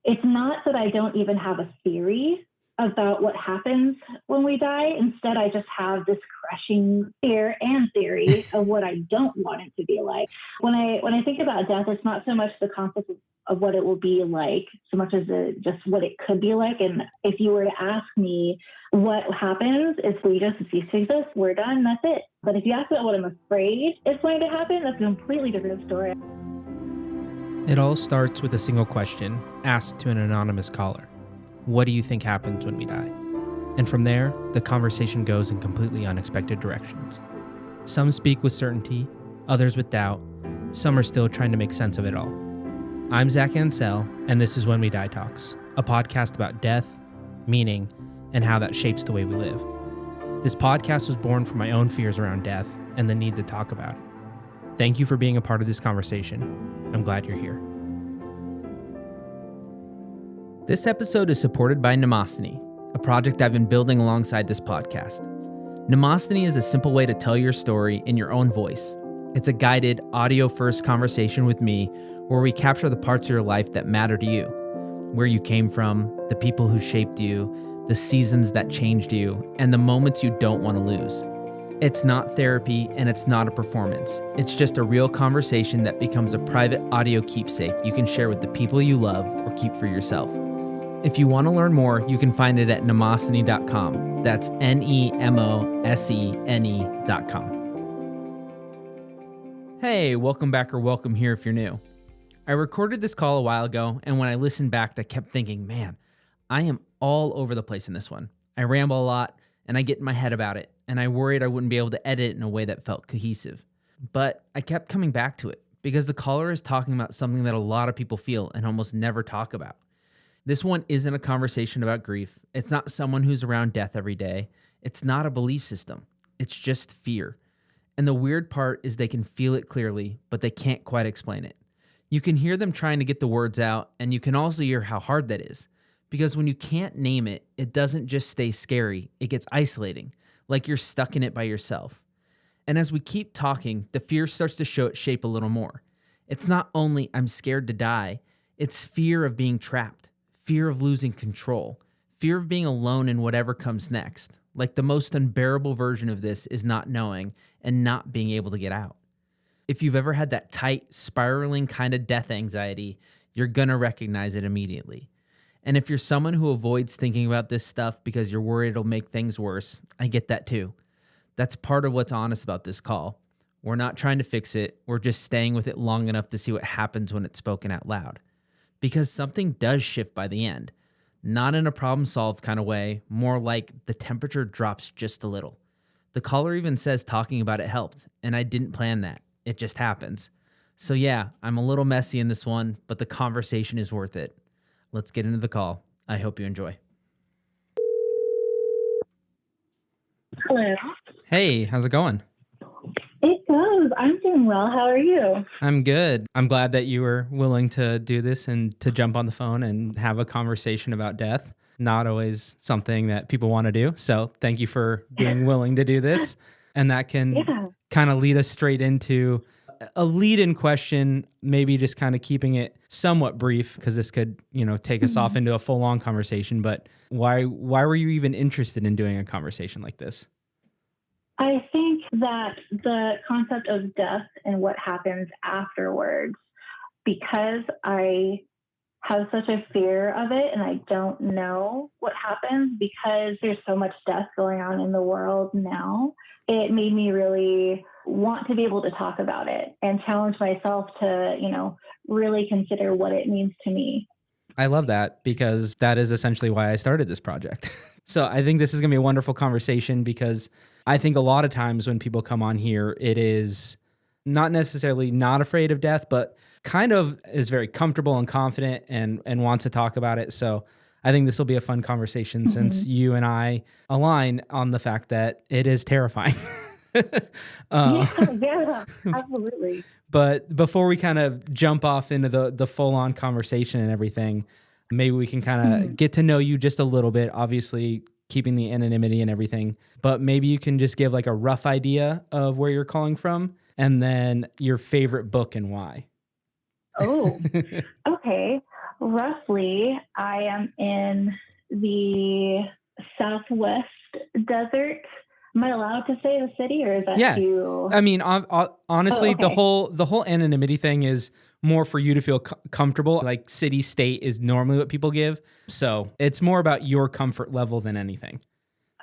it's not that I don't even have a theory about what happens when we die. Instead, I just have this crushing fear and theory of what I don't want it to be like. When I think about death, it's not so much the concept of what it will be like, so much as just what it could be like. And if you were to ask me what happens if we just cease to exist, we're done, that's it. But if you ask me what I'm afraid is going to happen, that's a completely different story. It all starts with a single question asked to an anonymous caller. What do you think happens when we die? And from there, the conversation goes in completely unexpected directions. Some speak with certainty, others with doubt. Some are still trying to make sense of it all. I'm Zach Ansell, and this is When We Die Talks, a podcast about death, meaning, and how that shapes the way we live. This podcast was born from my own fears around death and the need to talk about it. Thank you for being a part of this conversation. I'm glad you're here. This episode is supported by Mnemostheny, a project I've been building alongside this podcast. Mnemostheny is a simple way to tell your story in your own voice. It's a guided, audio-first conversation with me where we capture the parts of your life that matter to you, where you came from, the people who shaped you, the seasons that changed you, and the moments you don't want to lose. It's not therapy and it's not a performance. It's just a real conversation that becomes a private audio keepsake you can share with the people you love or keep for yourself. If you want to learn more, you can find it at mnemostheny.com. That's NEMOSENE.com. Hey, welcome back or welcome here if you're new. I recorded this call a while ago, and when I listened back, I kept thinking, man, I am all over the place in this one. I ramble a lot, and I get in my head about it, and I worried I wouldn't be able to edit it in a way that felt cohesive. But I kept coming back to it, because the caller is talking about something that a lot of people feel and almost never talk about. This one isn't a conversation about grief. It's not someone who's around death every day. It's not a belief system. It's just fear. And the weird part is they can feel it clearly, but they can't quite explain it. You can hear them trying to get the words out, and you can also hear how hard that is. Because when you can't name it, it doesn't just stay scary. It gets isolating, like you're stuck in it by yourself. And as we keep talking, the fear starts to show its shape a little more. It's not only I'm scared to die, it's fear of being trapped. Fear of losing control, fear of being alone in whatever comes next. Like the most unbearable version of this is not knowing and not being able to get out. If you've ever had that tight, spiraling kind of death anxiety, you're gonna recognize it immediately. And if you're someone who avoids thinking about this stuff because you're worried it'll make things worse, I get that too. That's part of what's honest about this call. We're not trying to fix it, we're just staying with it long enough to see what happens when it's spoken out loud. Because something does shift by the end. Not in a problem-solved kind of way, more like the temperature drops just a little. The caller even says talking about it helped, and I didn't plan that. It just happens. So yeah, I'm a little messy in this one, but the conversation is worth it. Let's get into the call. I hope you enjoy. Hello. Hey, how's it going? It goes. I'm doing well. How are you? I'm good. I'm glad that you were willing to do this and to jump on the phone and have a conversation about death. Not always something that people want to do. So thank you for being willing to do this. And that can kind of lead us straight into a lead-in question, maybe just kind of keeping it somewhat brief because this could, take us off into a full-on conversation. But why were you even interested in doing a conversation like this? I think that the concept of death and what happens afterwards, because I have such a fear of it and I don't know what happens because there's so much death going on in the world now, it made me really want to be able to talk about it and challenge myself to, really consider what it means to me. I love that because that is essentially why I started this project. So I think this is going to be a wonderful conversation because I think a lot of times when people come on here, it is not necessarily not afraid of death, but kind of is very comfortable and confident and wants to talk about it. So I think this will be a fun conversation since you and I align on the fact that it is terrifying. Yeah, absolutely. But before we kind of jump off into the full-on conversation and everything, maybe we can kind of get to know you just a little bit, obviously keeping the anonymity and everything. But maybe you can just give like a rough idea of where you're calling from and then your favorite book and why. Oh, okay. roughly, I am in the Southwest desert. Am I allowed to say the city, or is that Yeah. too? I mean, Oh, honestly, the okay. whole anonymity thing is more for you to feel comfortable. Like city state is normally what people give, so it's more about your comfort level than anything.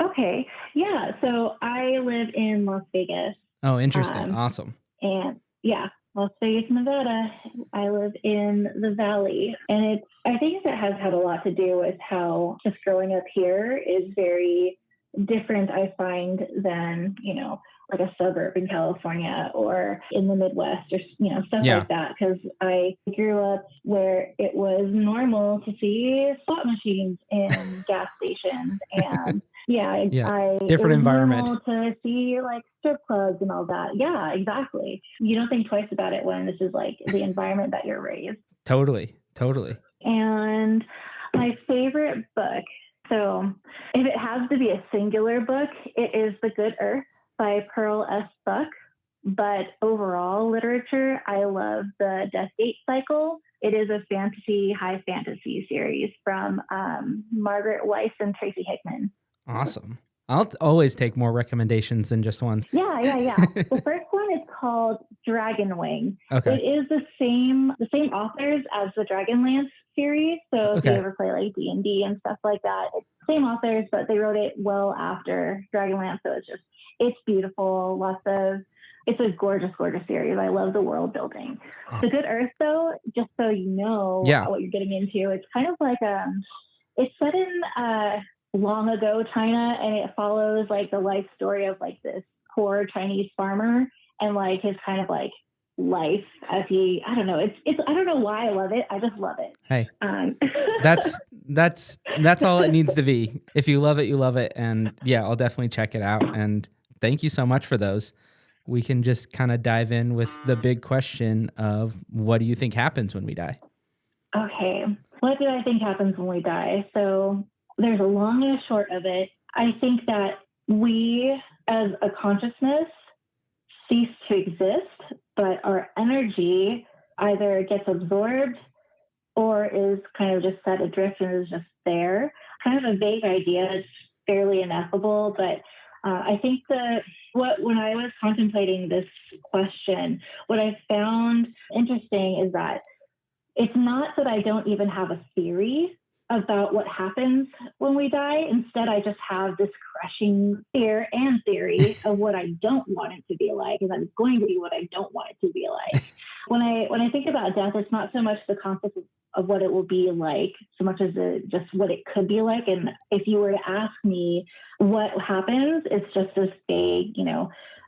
Okay. Yeah. So I live in Las Vegas. Oh, interesting. Um, Awesome. and yeah, Las Vegas, Nevada. I live in the valley. And I think that has had a lot to do with how just growing up here is very different, I find, than, like a suburb in California or in the Midwest or, stuff Yeah. like that. Because I grew up where it was normal to see slot machines in gas stations and yeah, Yeah. it Different was environment. normal to see like strip clubs and all that. Yeah, exactly. You don't think twice about it when this is like the environment that you're raised. Totally. Totally. And my favorite book, so if it has to be a singular book, it is The Good Earth by Pearl S. Buck. But overall literature, I love the Death Gate Cycle. It is a high fantasy series from Margaret Weiss and Tracy Hickman. Awesome. I'll always take more recommendations than just one. Yeah. The first one is called Dragonwing. It Okay. is the same authors as the Dragonlance series. So if you Okay. ever play like D&D and stuff like that, it's the same authors, but they wrote it well after Dragonlance. So it's beautiful. It's a gorgeous, gorgeous series. I love the world building. Oh. The Good Earth, though, just so you know Yeah. what you're getting into, it's kind of like it's set in long ago China, and it follows like the life story of like this poor Chinese farmer and like his kind of like life as I don't know. It's I don't know why I love it. I just love it. Hey, that's all it needs to be. If you love it, you love it. And yeah, I'll definitely check it out. And thank you so much for those. We can just kind of dive in with the big question of what do you think happens when we die? Okay. What do I think happens when we die? So there's a long and a short of it. I think that we as a consciousness cease to exist, but our energy either gets absorbed or is kind of just set adrift and is just there. Kind of a vague idea. It's fairly ineffable, but I think that when I was contemplating this question, what I found interesting is that it's not that I don't even have a theory about what happens when we die. Instead, I just have this crushing fear and theory of what I don't want it to be like, and that it's going to be what I don't want it to be like. When I think about death, it's not so much the concept of what it will be like, so much as just what it could be like. And if you were to ask me what happens, it's just this vague,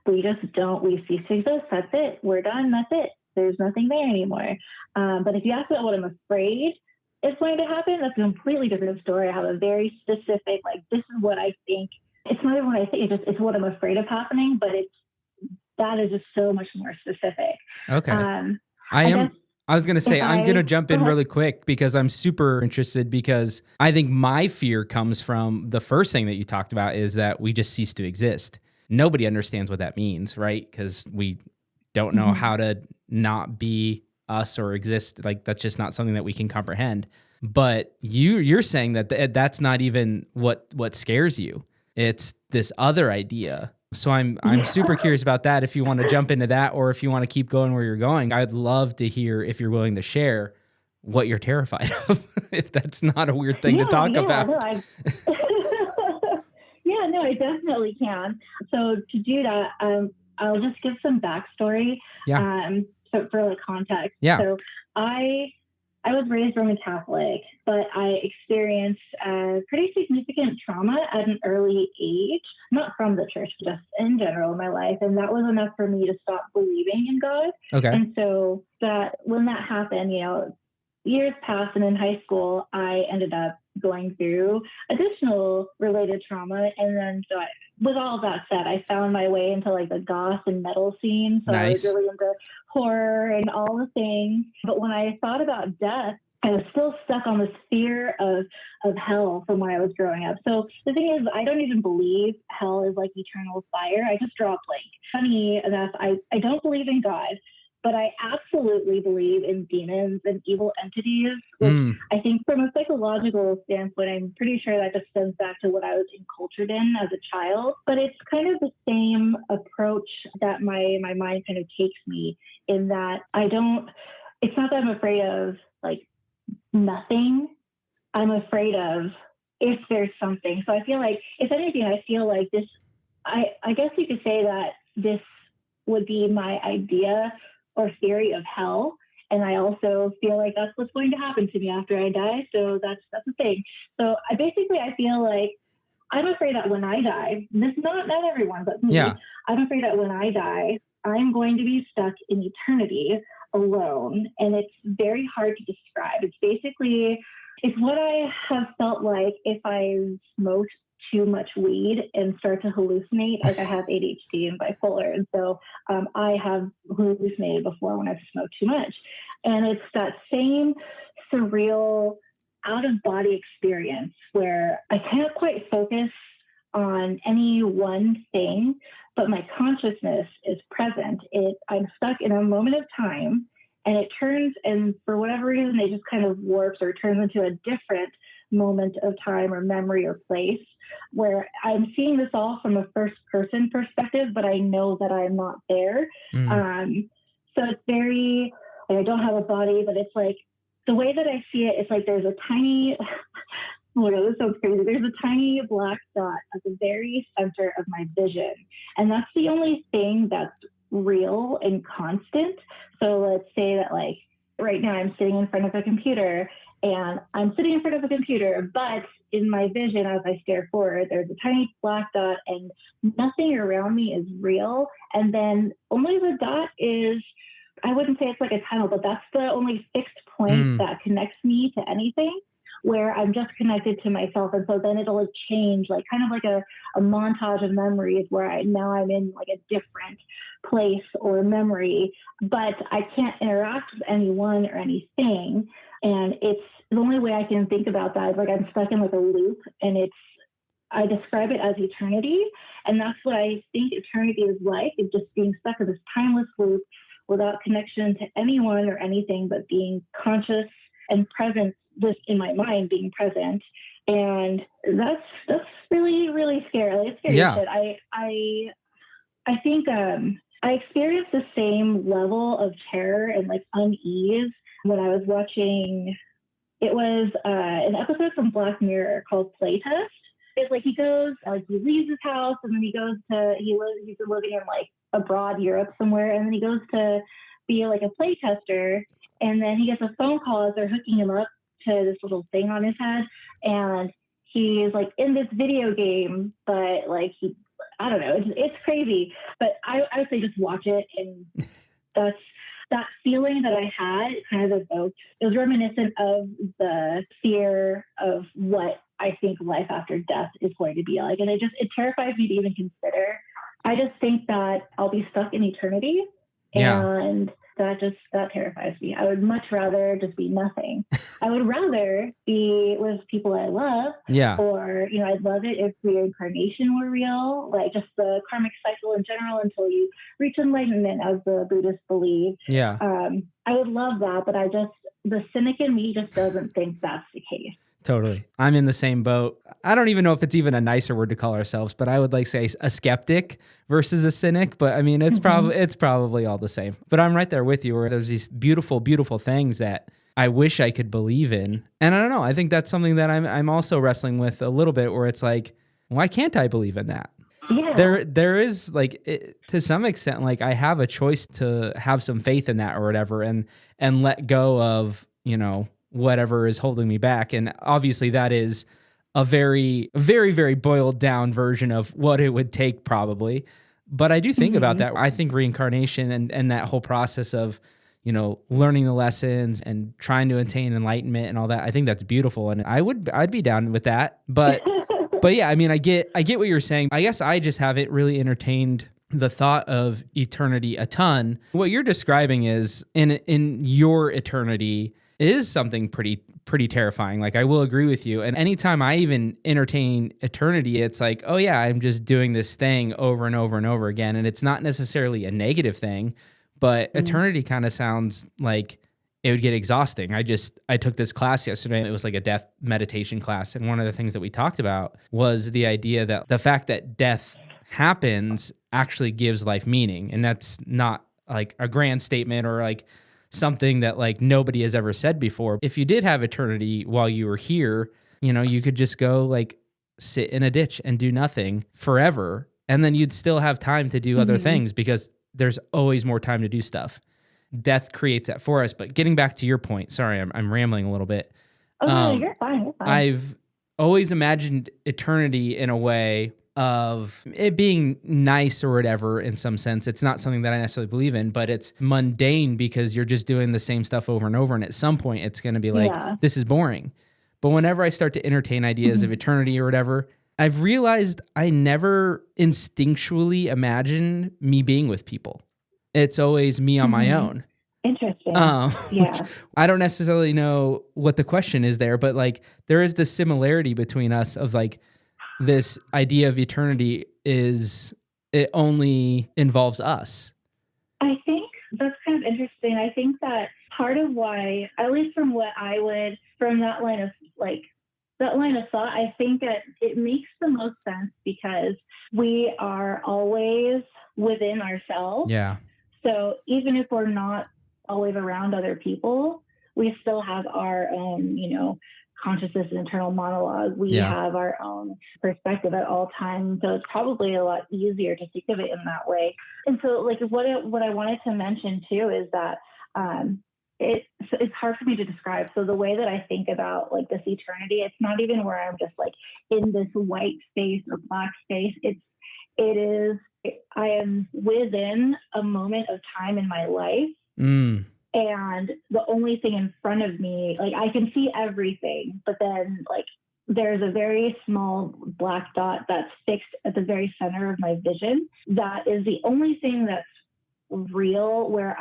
we cease to exist. That's it. We're done. That's it. There's nothing there anymore. But if you ask about what I'm afraid is going to happen, that's a completely different story. I have a very specific, like, this is what I think. It's not even what I think. It's what I'm afraid of happening, but that is just so much more specific. Okay. I was going to say, I'm going to jump in really quick because I'm super interested because I think my fear comes from the first thing that you talked about is that we just cease to exist. Nobody understands what that means, right? Because we don't know how to not be us or exist. Like that's just not something that we can comprehend. But you're saying that that's not even what scares you. It's this other idea. So I'm super curious about that. If you want to jump into that, or if you want to keep going where you're going, I'd love to hear if you're willing to share what you're terrified of. If that's not a weird thing to talk about. No, I definitely can. So to do that, I'll just give some backstory. Yeah. So for like context. Yeah. So I was raised Roman Catholic, but I experienced pretty significant trauma at an early age, not from the church, just in general in my life. And that was enough for me to stop believing in God. Okay. And so when that happened, years passed, and in high school, I ended up going through additional related trauma. And then with all of that said, I found my way into like the goth and metal scene. So nice. I was really into horror and all the things. But when I thought about death, I was still stuck on this fear of hell from when I was growing up. So the thing is, I don't even believe hell is like eternal fire. I just draw a blank. Funny enough, I don't believe in God. but I absolutely believe in demons and evil entities, which Mm. I think from a psychological standpoint, I'm pretty sure that just stems back to what I was encultured in as a child. But it's kind of the same approach that my mind kind of takes me, in that it's not that I'm afraid of like nothing. I'm afraid of if there's something. So I feel like, if anything, I feel like this, I guess you could say that this would be my idea or theory of hell. And I also feel like that's what's going to happen to me after I die. So that's the thing. So I feel like I'm afraid that when I die, this is not everyone, but me, Yeah. I'm afraid that when I die, I'm going to be stuck in eternity alone. And it's very hard to describe. It's what I have felt like if I smoke too much weed and start to hallucinate. Like, I have ADHD and bipolar. And so I have hallucinated before when I've smoked too much. And it's that same surreal out of body experience where I can't quite focus on any one thing, but my consciousness is present. I'm stuck in a moment of time, and it turns, and for whatever reason, it just kind of warps or turns into a different moment of time or memory or place, where I'm seeing this all from a first person perspective, but I know that I'm not there. So it's very, like, I don't have a body, but it's like, the way that I see it, it's like there's a tiny, oh no, this sounds crazy. There's a tiny black dot at the very center of my vision. And that's the only thing that's real and constant. So let's say that, like, right now I'm sitting in front of a computer, but in my vision, as I stare forward, there's a tiny black dot and nothing around me is real. And then only the dot is, I wouldn't say it's like a tunnel, but that's the only fixed point that connects me to anything, where I'm just connected to myself. And so then it'll change, like kind of like a montage of memories where now I'm in like a different place or memory, but I can't interact with anyone or anything. And it's the only way I can think about that is like I'm stuck in like a loop, and I describe it as eternity. And that's what I think eternity is like. It's just being stuck in this timeless loop without connection to anyone or anything, but being conscious and present, just in my mind being present. And that's really, really scary. It's scary Yeah. shit. I think I experienced the same level of terror and like unease when I was watching. It was an episode from Black Mirror called Playtest. It's like he leaves his house, and then he's been living in like abroad Europe somewhere, and then he goes to be like a playtester, and then he gets a phone call as they're hooking him up to this little thing on his head, and he's like in this video game, but like I don't know, it's crazy. But I would say just watch it, and that's that feeling that I had kind of evoked. It was reminiscent of the fear of what I think life after death is going to be like. And it terrifies me to even consider. I just think that I'll be stuck in eternity. Yeah. And that terrifies me. I would much rather just be nothing. I would rather be with people I love. Yeah. Or, I'd love it if reincarnation were real, like just the karmic cycle in general until you reach enlightenment, as the Buddhists believe. Yeah. I would love that, but the cynic in me just doesn't think that's the case. Totally. I'm in the same boat. I don't even know if it's even a nicer word to call ourselves, but I would like say a skeptic versus a cynic. But I mean, it's probably all the same. But I'm right there with you, where there's these beautiful, beautiful things that I wish I could believe in. And I don't know. I think that's something that I'm also wrestling with a little bit, where it's like, why can't I believe in that? Yeah. There is like, to some extent, like I have a choice to have some faith in that or whatever, and let go of, whatever is holding me back. And obviously that is a very, very, very boiled down version of what it would take probably. But I do think about that. I think reincarnation and that whole process of, learning the lessons and trying to attain enlightenment and all that, I think that's beautiful. And I'd be down with that. But yeah, I mean, I get what you're saying. I guess I just haven't really entertained the thought of eternity a ton. What you're describing is in your eternity is something pretty terrifying. Like, I will agree with you. And anytime I even entertain eternity, it's like, oh yeah, I'm just doing this thing over and over and over again. And it's not necessarily a negative thing, But eternity kind of sounds like it would get exhausting. I took this class yesterday. It was like a death meditation class. And one of the things that we talked about was the idea that the fact that death happens actually gives life meaning. And that's not like a grand statement or like something that like nobody has ever said before. If you did have eternity while you were here, you know, you could just go like sit in a ditch and do nothing forever. And then you'd still have time to do other things because there's always more time to do stuff. Death creates that for us. But getting back to your point, sorry, I'm rambling a little bit. Oh, no, you're fine. You're fine. I've always imagined eternity in a way of it being nice or whatever in some sense. It's not something that I necessarily believe in, but it's mundane because you're just doing the same stuff over and over. And at some point, it's going to be like, this is boring. But whenever I start to entertain ideas of eternity or whatever, I've realized I never instinctually imagine me being with people. It's always me on my own. Interesting. Yeah. I don't necessarily know what the question is there, but like there is this similarity between us of like this idea of eternity is it only involves us. I think that's kind of interesting. I think that part of why, at least from what I would, from that line of thought, I think that it makes the most sense because we are always within ourselves. Yeah. So even if we're not always around other people, we still have our own, you know, consciousness and internal monologue. We have our own perspective at all times. So it's probably a lot easier to think of it in that way. And so like what I wanted to mention too is that it's hard for me to describe. So the way that I think about like this eternity, it's not even where I'm just like in this white space or black space. I am within a moment of time in my life. And the only thing in front of me, like I can see everything, but then like there's a very small black dot that's fixed at the very center of my vision. That is the only thing that's real, where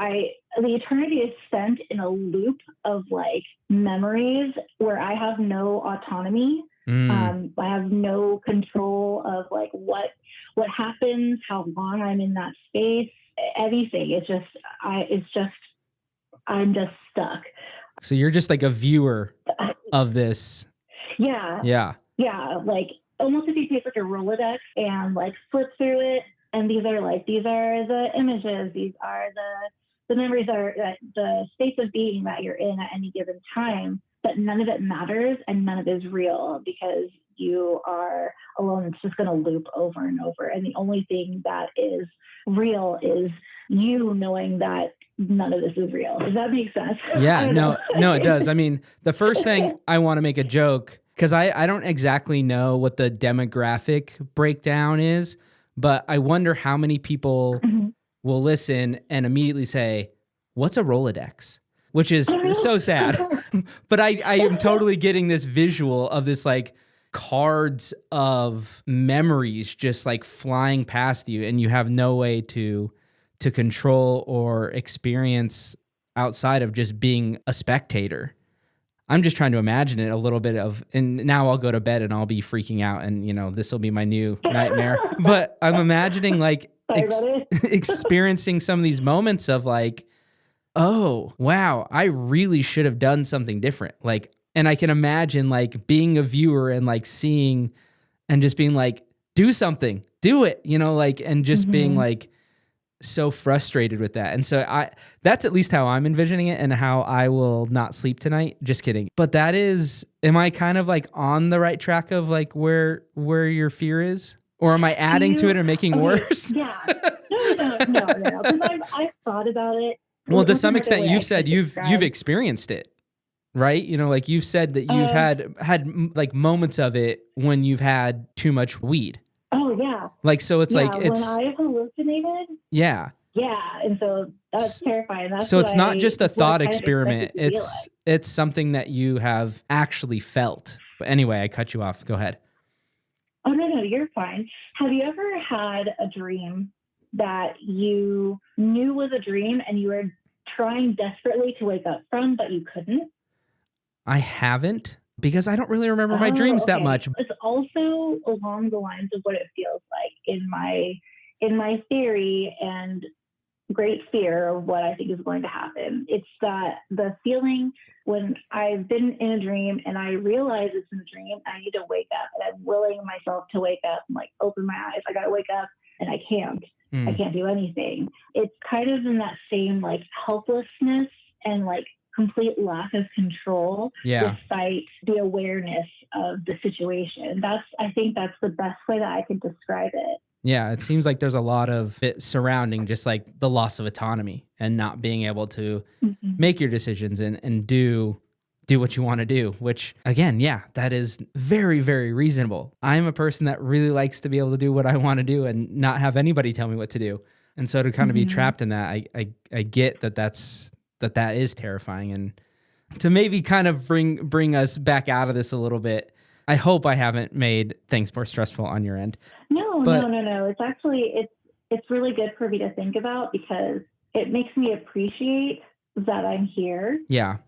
the eternity is spent in a loop of like memories where I have no autonomy. I have no control of like what happens, how long I'm in that space, anything. I'm just stuck. So you're just like a viewer of this. Yeah. Yeah. Yeah. Like almost if you take like a Rolodex and like flip through it, and these are the images, these are the memories, are the states of being that you're in at any given time, but none of it matters and none of it is real because you are alone. It's just going to loop over and over. And the only thing that is real is you knowing that none of this is real. Does that make sense? Yeah, no, it does. I mean, the first thing I want to make a joke, because I don't exactly know what the demographic breakdown is, but I wonder how many people will listen and immediately say, what's a Rolodex? Which is so sad. But I am totally getting this visual of this like cards of memories just like flying past you, and you have no way to control or experience outside of just being a spectator. I'm just trying to imagine it a little bit of, and now I'll go to bed and I'll be freaking out and, you know, this will be my new nightmare. But I'm imagining like experiencing some of these moments of like, oh, wow, I really should have done something different. Like, and I can imagine like being a viewer and like seeing and just being like, do something, do it, you know, like, and just being like, so frustrated with that. And so that's at least how I'm envisioning it and how I will not sleep tonight. Just kidding. But am I kind of like on the right track of like where your fear is? Or am I adding to it or making worse? Yeah. No. Because I've thought about it. Well, to some extent you've said you've experienced it, right? You know, like you've said that you've had like moments of it when you've had too much weed. Oh yeah. Like, so it's like, when I hallucinated. Yeah. Yeah. And so that's terrifying. So it's not just a thought experiment. It's something that you have actually felt. But anyway, I cut you off. Go ahead. Oh, no, you're fine. Have you ever had a dream that you knew was a dream and you were trying desperately to wake up from, but you couldn't? I haven't, because I don't really remember my dreams that much. It's also along the lines of what it feels like in my theory, and great fear of what I think is going to happen. It's that the feeling when I've been in a dream and I realize it's a dream, I need to wake up, and I'm willing myself to wake up and like open my eyes. I got to wake up, and I can't. I can't do anything. It's kind of in that same like helplessness and like complete lack of control, despite the awareness of the situation. I think that's the best way that I can describe it. Yeah, it seems like there's a lot of it surrounding just like the loss of autonomy and not being able to make your decisions and do what you want to do, which again, yeah, that is very, very reasonable. I'm a person that really likes to be able to do what I want to do and not have anybody tell me what to do. And so to kind of be trapped in that, I get that is terrifying. And to maybe kind of bring us back out of this a little bit, I hope I haven't made things more stressful on your end. No. It's actually, it's really good for me to think about because it makes me appreciate that I'm here. Yeah.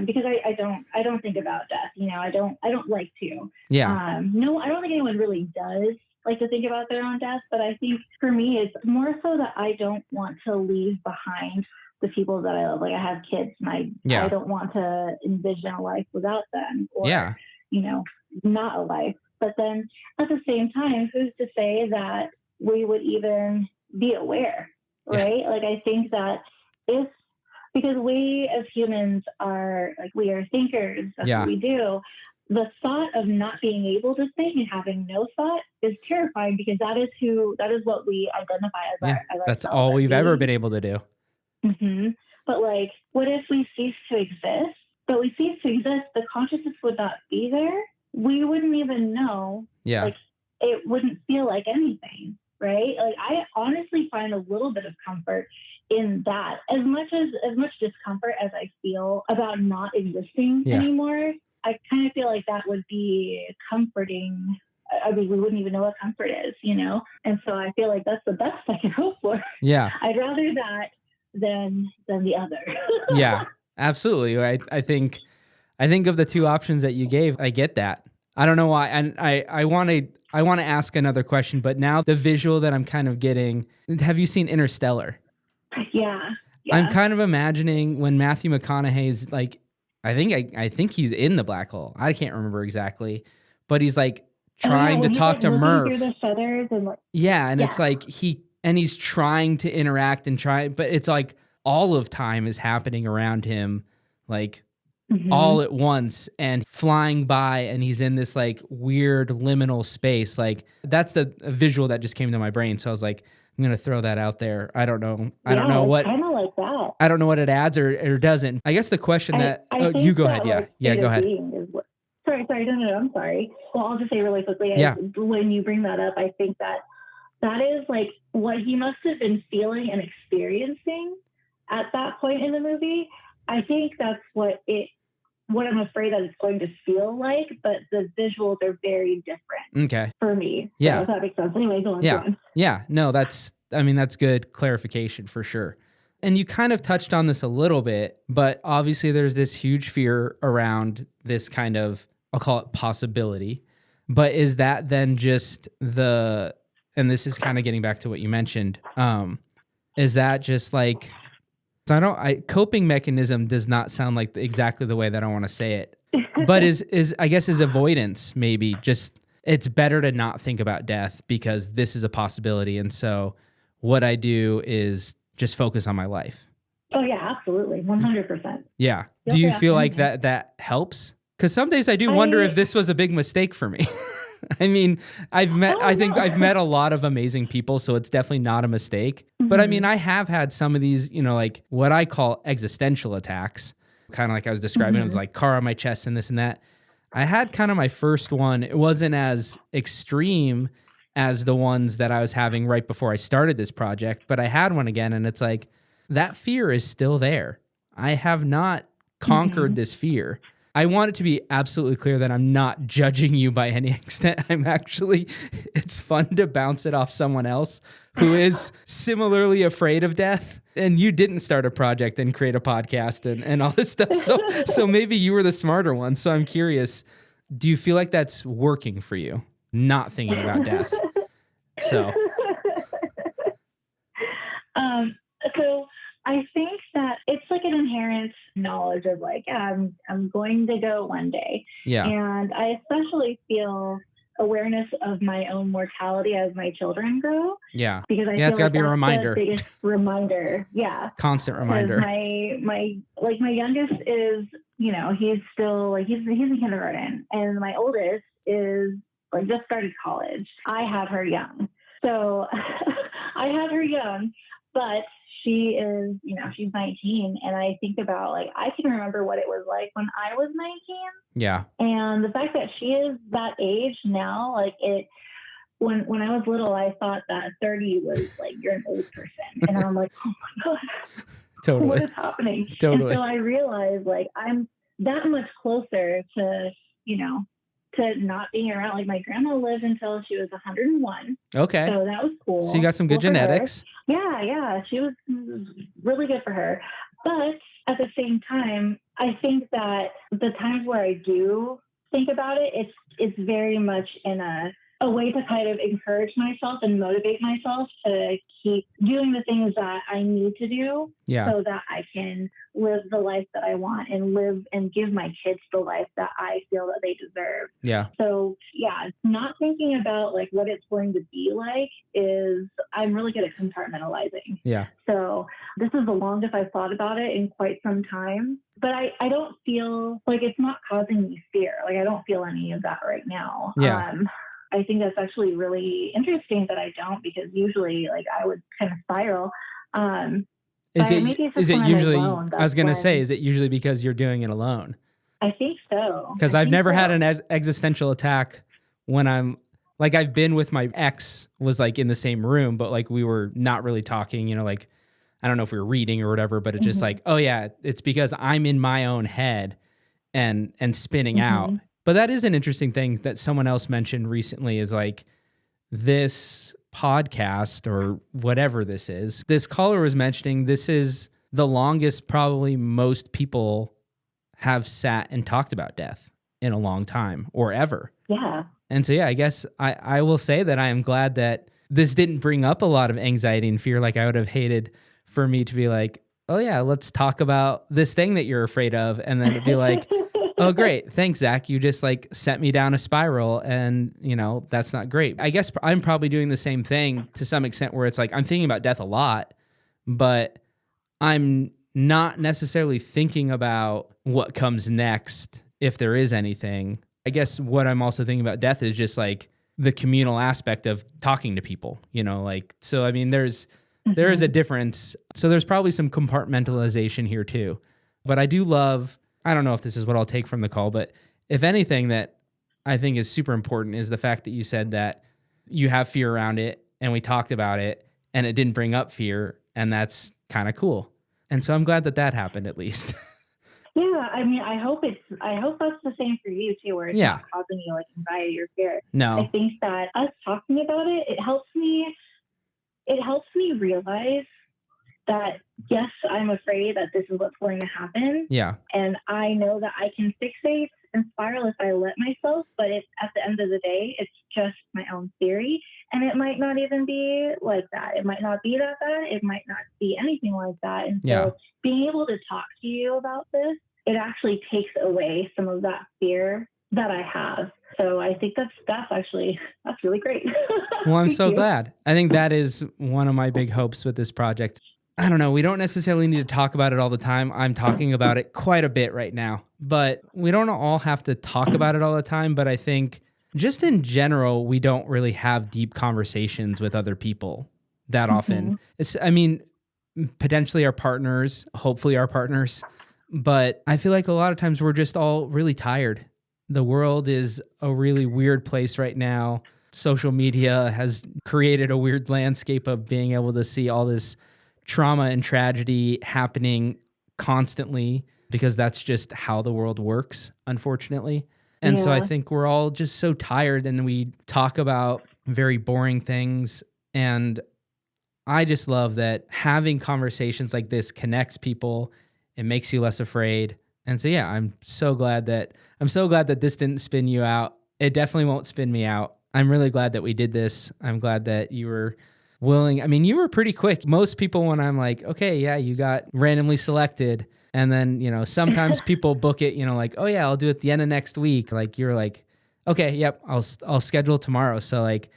Because I don't think about death. I don't like to. Yeah. No, I don't think anyone really does like to think about their own death. But I think for me, it's more so that I don't want to leave behind the people that I love. Like I have kids, and I don't want to envision a life without them, or not a life. But then at the same time, who's to say that we would even be aware, right? Yeah. Like I think that because we as humans are like, we are thinkers, that's what we do. The thought of not being able to think and having no thought is terrifying because that is what we identify as our that's all we've ever been able to do. Mm-hmm. But like, what if we cease to exist? But we cease to exist, the consciousness would not be there. We wouldn't even know. Yeah. Like, it wouldn't feel like anything, right? Like, I honestly find a little bit of comfort in that. As much discomfort as I feel about not existing anymore, I kind of feel like that would be comforting. I mean, we wouldn't even know what comfort is, And so I feel like that's the best I can hope for. Yeah. I'd rather that than the other. Yeah, absolutely. I think of the two options that you gave, I get that. I don't know why. And I want to ask another question, but now the visual that I'm kind of getting, have you seen Interstellar? Yeah. I'm kind of imagining when Matthew McConaughey's like, I think he's in the black hole. I can't remember exactly, but he's like trying to talk to Murph. Through the shutters and it's like he's trying to interact but it's like all of time is happening around him, like all at once and flying by, and he's in this like weird liminal space. Like that's the visual that just came to my brain. So I was like, I'm going to throw that out there. I don't know. I don't know what, kind of like that. I don't know what it adds or doesn't. I guess the question you go ahead. Yeah, go ahead. Sorry. No, I'm sorry. Well, I'll just say really quickly. When you bring that up, I think that is like what he must have been feeling and experiencing at that point in the movie. I think that's what I'm afraid that it's going to feel like, but the visuals are very different for me. Yeah. So if that makes sense. Anyway, go on. Yeah. No, that's good clarification for sure. And you kind of touched on this a little bit, but obviously there's this huge fear around this kind of, I'll call it possibility. But is that then just and this is kind of getting back to what you mentioned, is that just like, coping mechanism does not sound like exactly the way that I want to say it, but is avoidance maybe just, it's better to not think about death because this is a possibility. And so what I do is just focus on my life. Oh yeah, absolutely. 100%. Yeah. Do you feel like that helps? Because some days I do wonder if this was a big mistake for me. I mean, I've met a lot of amazing people, so it's definitely not a mistake. Mm-hmm. But I mean, I have had some of these, like what I call existential attacks, kind of like I was describing. It was like car on my chest and this and that. I had kind of my first one. It wasn't as extreme as the ones that I was having right before I started this project, but I had one again, and it's like that fear is still there. I have not conquered this fear. I want it to be absolutely clear that I'm not judging you by any extent. It's fun to bounce it off someone else who is similarly afraid of death. And you didn't start a project and create a podcast and all this stuff. So maybe you were the smarter one. So I'm curious, do you feel like that's working for you? Not thinking about death. So charge of like, yeah, I'm going to go one day. Yeah. And I especially feel awareness of my own mortality as my children grow. Yeah. Because I Yeah, it's feel gotta like be a that's reminder. the biggest reminder. Yeah. Constant reminder. My youngest is, you know, he's still like, he's in kindergarten, and my oldest is like just started college. I had her young. So I had her young, but she is, you know, she's 19. And I think about like, I can remember what it was like when I was 19. Yeah. And the fact that she is that age now, like when I was little, I thought that 30 was like, you're an old person. And I'm like, oh my God, Totally. what is happening? Totally. And so I realized like, I'm that much closer to, you know, to not being around. Like my grandma lived until she was 101. Okay. So that was cool. So you got some good genetics. Yeah. She was really good for her. But at the same time, I think that the times where I do think about it, it's very much in a way to kind of encourage myself and motivate myself to keep doing the things that I need to do so that I can live the life that I want and live and give my kids the life that I feel that they deserve. Yeah. So not thinking about like what it's going to be like is, I'm really good at compartmentalizing. Yeah. So this is the longest I've thought about it in quite some time, but I don't feel like it's not causing me fear. Like I don't feel any of that right now. Yeah. I think that's actually really interesting that I don't, because usually like I would kind of spiral. Is it usually, I was going to say, is it usually because you're doing it alone? I think so. Because I've never had an existential attack when I'm like, I've been with my ex, was like in the same room, but like we were not really talking, you know, like, I don't know if we were reading or whatever, but it's just like, oh yeah, it's because I'm in my own head and spinning out. But that is an interesting thing that someone else mentioned recently, is like this podcast or whatever this is. This caller was mentioning this is the longest probably most people have sat and talked about death in a long time or ever. Yeah. And so, yeah, I guess I will say that I am glad that this didn't bring up a lot of anxiety and fear. Like I would have hated for me to be like, oh yeah, let's talk about this thing that you're afraid of. And then it'd be like, oh, great. Thanks, Zach. You just like sent me down a spiral, and you know, that's not great. I guess I'm probably doing the same thing to some extent, where it's like, I'm thinking about death a lot, but I'm not necessarily thinking about what comes next, if there is anything. I guess what I'm also thinking about death is just like the communal aspect of talking to people, you know, like, so, I mean, there is a difference. So there's probably some compartmentalization here too, but I do love, I don't know if this is what I'll take from the call, but if anything that I think is super important is the fact that you said that you have fear around it, and we talked about it and it didn't bring up fear, and that's kind of cool. And so I'm glad that happened at least. Yeah, I mean, I hope that's the same for you too, where it's not causing you like anxiety or fear. No. I think that us talking about it, it helps me realize that yes, I'm afraid that this is what's going to happen. Yeah. And I know that I can fixate and spiral if I let myself, but at the end of the day, it's just my own theory. And it might not even be like that. It might not be that bad. It might not be anything like that. And so being able to talk to you about this, it actually takes away some of that fear that I have. So I think that's really great. Well, I'm so glad. I think that is one of my big hopes with this project. I don't know. We don't necessarily need to talk about it all the time. I'm talking about it quite a bit right now, but we don't all have to talk about it all the time. But I think just in general, we don't really have deep conversations with other people that often. I mean, potentially our partners, hopefully our partners, but I feel like a lot of times we're just all really tired. The world is a really weird place right now. Social media has created a weird landscape of being able to see all this trauma and tragedy happening constantly, because that's just how the world works, unfortunately. And so I think we're all just so tired, and we talk about very boring things. And I just love that having conversations like this connects people. It makes you less afraid. And so, yeah, I'm so glad that this didn't spin you out. It definitely won't spin me out. I'm really glad that we did this. I'm glad that you were willing. I mean, you were pretty quick. Most people, when I'm like, okay, yeah, you got randomly selected. And then, sometimes people book it, like, oh yeah, I'll do it the end of next week. Like you're like, okay, yep, I'll schedule tomorrow. So like,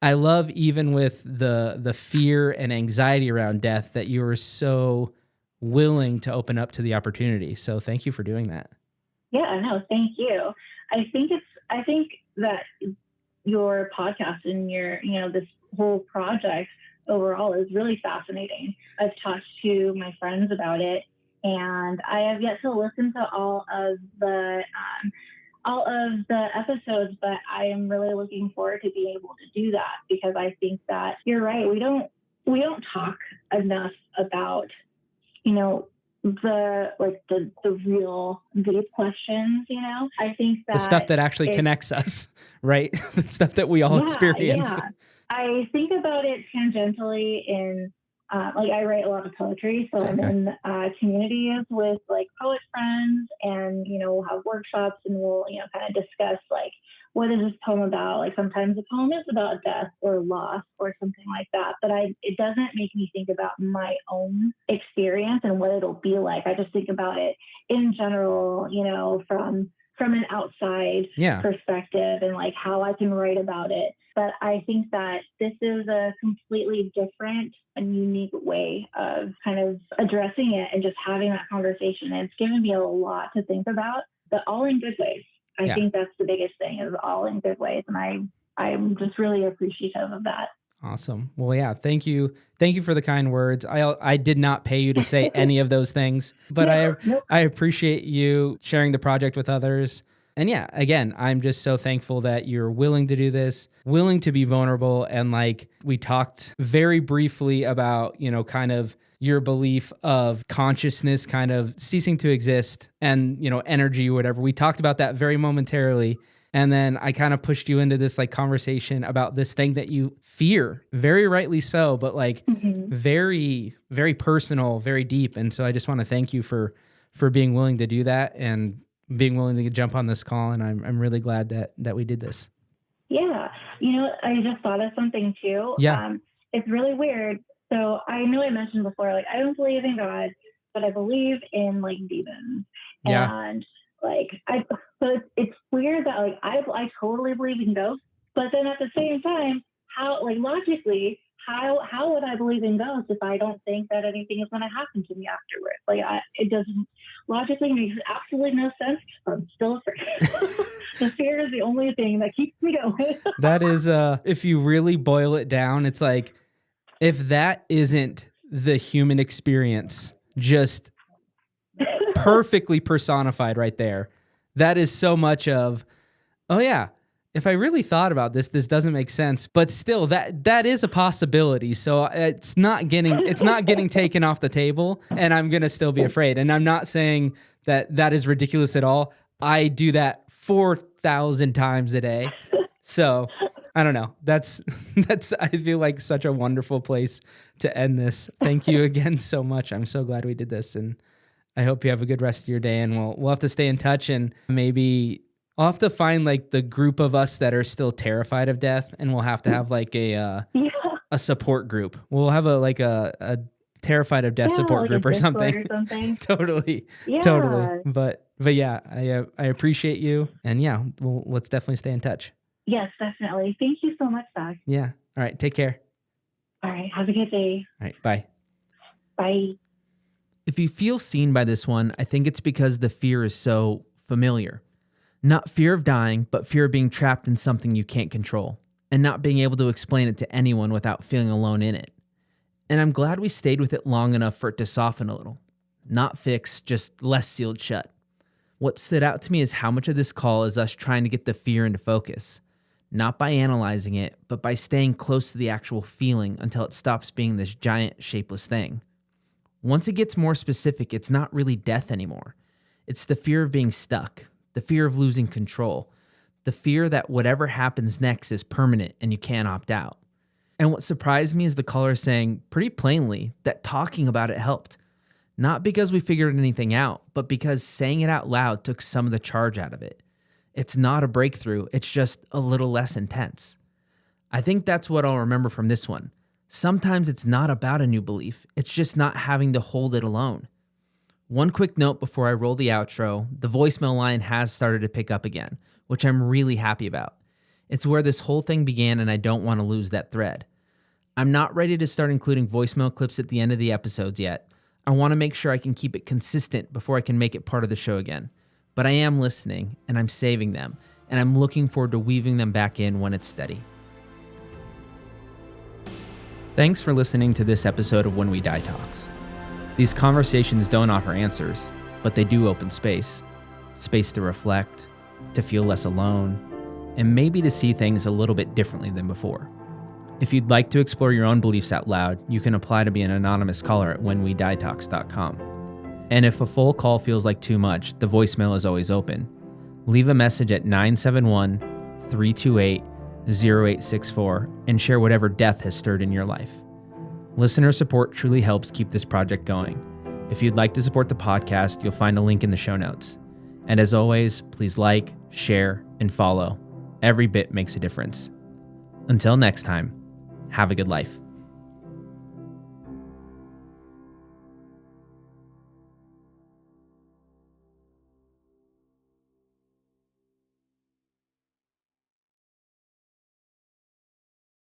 I love even with the fear and anxiety around death that you were so willing to open up to the opportunity. So thank you for doing that. Yeah, no, thank you. I think that your podcast and your, this whole project overall is really fascinating. I've talked to my friends about it, and I have yet to listen to all of the episodes, but I am really looking forward to being able to do that, because I think that you're right. We don't talk enough about, the real deep questions. I think that the stuff that actually connects us, right? The stuff that we all experience. Yeah. I think about it tangentially in I write a lot of poetry, so I'm in communities with like poet friends, and we'll have workshops, and we'll kind of discuss like, what is this poem about? Like sometimes the poem is about death or loss or something like that, but it doesn't make me think about my own experience and what it'll be like. I just think about it in general, from an outside perspective, and like how I can write about it. But I think that this is a completely different and unique way of kind of addressing it and just having that conversation. And it's given me a lot to think about, but all in good ways. I think that's the biggest thing, is all in good ways. And I'm just really appreciative of that. Awesome. Well, yeah, thank you. Thank you for the kind words. I did not pay you to say any of those things, but I appreciate you sharing the project with others. And yeah, again, I'm just so thankful that you're willing to do this, willing to be vulnerable. And like we talked very briefly about, kind of your belief of consciousness kind of ceasing to exist and, energy or whatever. We talked about that very momentarily. And then I kind of pushed you into this like conversation about this thing that you fear, very rightly so, but like very, very personal, very deep. And so I just want to thank you for being willing to do that and being willing to jump on this call. And I'm really glad that we did this. Yeah. I just thought of something too. Yeah. It's really weird. So I know I mentioned before, like, I don't believe in God, but I believe in like demons. Yeah. And like, so it's weird that like, I totally believe in ghosts, but then at the same time, logically, how would I believe in ghosts if I don't think that anything is going to happen to me afterwards? Like, it doesn't logically makes absolutely no sense. I'm still afraid. The fear is the only thing that keeps me going. That is, if you really boil it down, it's like, if that isn't the human experience, just perfectly personified right there, that is so much of, oh yeah, if I really thought about this doesn't make sense, but still that is a possibility. So it's not getting taken off the table, and I'm going to still be afraid. And I'm not saying that is ridiculous at all. I do that 4,000 times a day. So I don't know. That's I feel like such a wonderful place to end this. Thank you again so much. I'm so glad we did this, and I hope you have a good rest of your day, and we'll have to stay in touch, and maybe I'll have to find like the group of us that are still terrified of death, and we'll have to have like a support group. We'll have a terrified of death support group or something. Totally. But yeah, I appreciate you, and yeah, let's definitely stay in touch. Yes, definitely. Thank you so much, Zach. Yeah. All right. Take care. All right. Have a good day. All right. Bye. Bye. If you feel seen by this one, I think it's because the fear is so familiar. Not fear of dying, but fear of being trapped in something you can't control and not being able to explain it to anyone without feeling alone in it. And I'm glad we stayed with it long enough for it to soften a little. Not fix, just less sealed shut. What stood out to me is how much of this call is us trying to get the fear into focus. Not by analyzing it, but by staying close to the actual feeling until it stops being this giant, shapeless thing. Once it gets more specific, it's not really death anymore. It's the fear of being stuck, the fear of losing control, the fear that whatever happens next is permanent and you can't opt out. And what surprised me is the caller saying pretty plainly that talking about it helped. Not because we figured anything out, but because saying it out loud took some of the charge out of it. It's not a breakthrough, it's just a little less intense. I think that's what I'll remember from this one. Sometimes it's not about a new belief, it's just not having to hold it alone. One quick note before I roll the outro, the voicemail line has started to pick up again, which I'm really happy about. It's where this whole thing began, and I don't want to lose that thread. I'm not ready to start including voicemail clips at the end of the episodes yet. I want to make sure I can keep it consistent before I can make it part of the show again. But I am listening, and I'm saving them, and I'm looking forward to weaving them back in when it's steady. Thanks for listening to this episode of When We Die Talks. These conversations don't offer answers, but they do open space. Space to reflect, to feel less alone, and maybe to see things a little bit differently than before. If you'd like to explore your own beliefs out loud, you can apply to be an anonymous caller at whenwedietalks.com. And if a full call feels like too much, the voicemail is always open. Leave a message at 971-328-0864 and share whatever death has stirred in your life. Listener support truly helps keep this project going. If you'd like to support the podcast, you'll find a link in the show notes. And as always, please like, share, and follow. Every bit makes a difference. Until next time, have a good life.